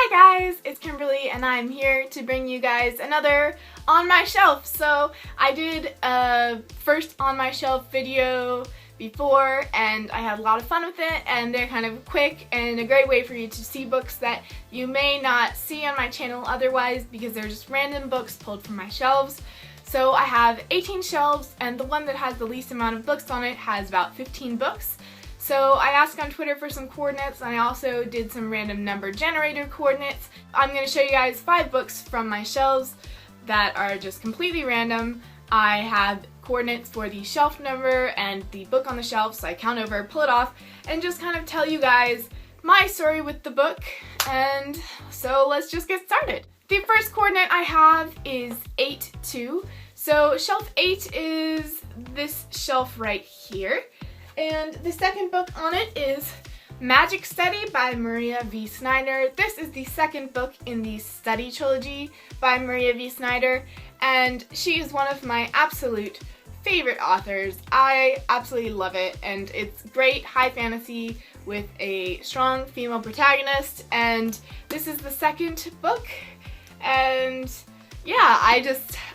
Hi guys, it's Kimberly and I'm here to bring you guys another On My Shelf. So I did a first On My Shelf video before and I had a lot of fun with it, and they're kind of quick and a great way for you to see books that you may not see on my channel otherwise, because they're just random books pulled from my shelves. So I have 18 shelves, and the one that has the least amount of books on it has about 15 books. So I asked on Twitter for some coordinates, and I also did some random number generator coordinates. I'm going to show you guys 5 books from my shelves that are just completely random. I have coordinates for the shelf number and the book on the shelf, so I count over, pull it off, and just kind of tell you guys my story with the book. And so let's just get started. The first coordinate I have is 8-2. So shelf 8 is this shelf right here. And the second book on it is Magic Study by Maria V. Snyder. This is the second book in the Study trilogy by Maria V. Snyder, and she is one of my absolute favorite authors. I absolutely love it, and it's great high fantasy with a strong female protagonist, and this is the second book. And yeah,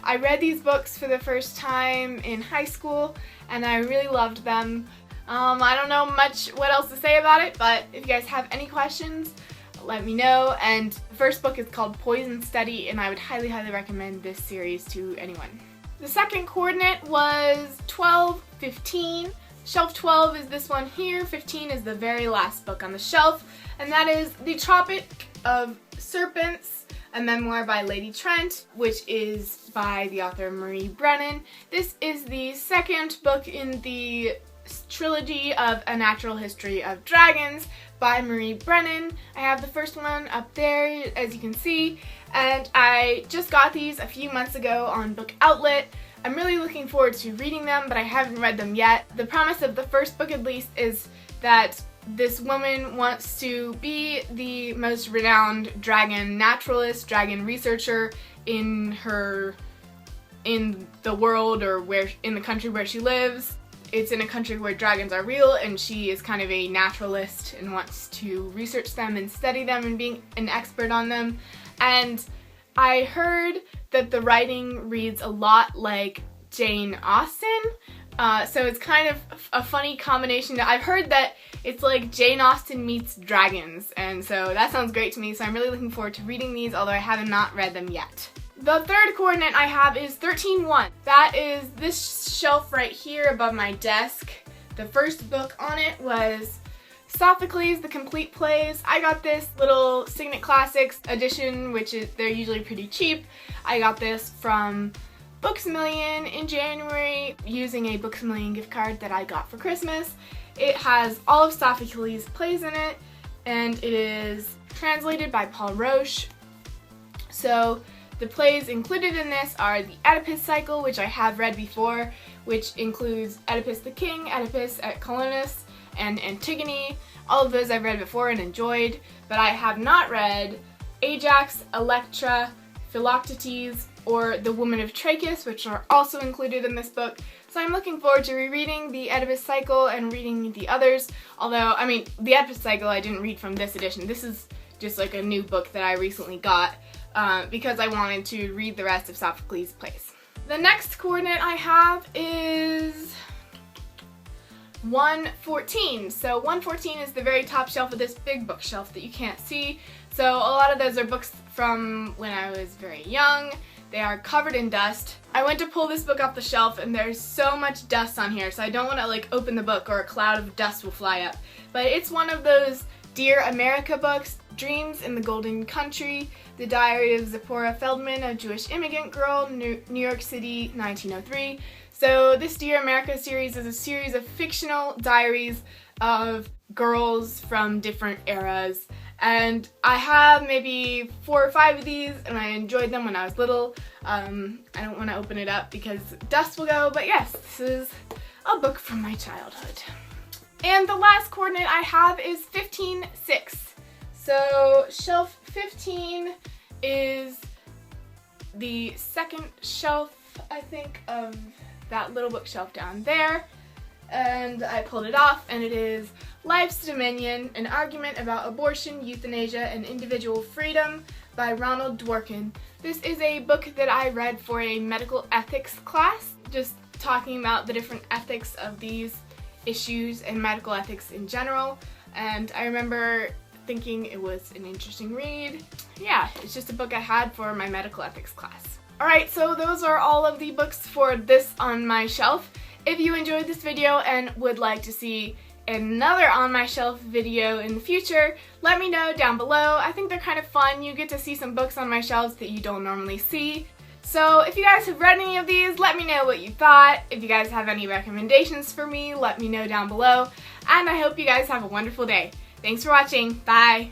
I read these books for the first time in high school and I really loved them. I don't know much what else to say about it, but if you guys have any questions, let me know. And the first book is called Poison Study, and I would highly recommend this series to anyone. The second coordinate was 12-15. Shelf 12 is this one here, 15 is the very last book on the shelf, and that is The Tropic of Serpents, a memoir by Lady Trent, which is by the author Marie Brennan. This is the second book in the trilogy of A Natural History of Dragons by Marie Brennan. I have the first one up there, as you can see, and I just got these a few months ago on Book Outlet. I'm really looking forward to reading them, but I haven't read them yet. The premise of the first book, at least, is that this woman wants to be the most renowned dragon naturalist, dragon researcher in the world, or in the country where she lives. It's in a country where dragons are real, and she is kind of a naturalist and wants to research them and study them and being an expert on them. And I heard that the writing reads a lot like Jane Austen, so it's kind of a funny combination. I've heard that it's like Jane Austen meets dragons, and so that sounds great to me, so I'm really looking forward to reading these, although I have not read them yet. The third coordinate I have is 13-1. That is this shelf right here above my desk. The first book on it was Sophocles, The Complete Plays. I got this little Signet Classics edition, they're usually pretty cheap. I got this from Books A Million in January using a Books A Million gift card that I got for Christmas. It has all of Sophocles' plays in it, and it is translated by Paul Roche. So the plays included in this are the Oedipus Cycle, which I have read before, which includes Oedipus the King, Oedipus at Colonus, and Antigone. All of those I've read before and enjoyed, but I have not read Ajax, Electra, Philoctetes, or The Woman of Trachis, which are also included in this book. So I'm looking forward to rereading the Oedipus Cycle and reading the others, although, I mean, the Oedipus Cycle I didn't read from this edition. This is just like a new book that I recently got because I wanted to read the rest of Sophocles' plays. The next coordinate I have is 114. So 114 is the very top shelf of this big bookshelf that you can't see. So a lot of those are books from when I was very young. They are covered in dust. I went to pull this book off the shelf and there's so much dust on here, so I don't want to like open the book or a cloud of dust will fly up. But it's one of those Dear America books, Dreams in the Golden Country, The Diary of Zipporah Feldman, a Jewish immigrant girl, New York City, 1903. So this Dear America series is a series of fictional diaries of girls from different eras. And I have maybe 4 or 5 of these, and I enjoyed them when I was little. I don't want to open it up because dust will go, but yes, this is a book from my childhood. And the last coordinate I have is 15-6. So shelf 15 is the second shelf, I think, of that little bookshelf down there. And I pulled it off, and it is Life's Dominion, An Argument About Abortion, Euthanasia, and Individual Freedom by Ronald Dworkin. This is a book that I read for a medical ethics class, just talking about the different ethics of these issues and medical ethics in general, and I remember thinking it was an interesting read. Yeah, it's just a book I had for my medical ethics class. Alright, so those are all of the books for this On My Shelf. If you enjoyed this video and would like to see another On My Shelf video in the future, let me know down below. I think they're kind of fun. You get to see some books on my shelves that you don't normally see. So if you guys have read any of these, let me know what you thought. If you guys have any recommendations for me, let me know down below. And I hope you guys have a wonderful day. Thanks for watching. Bye!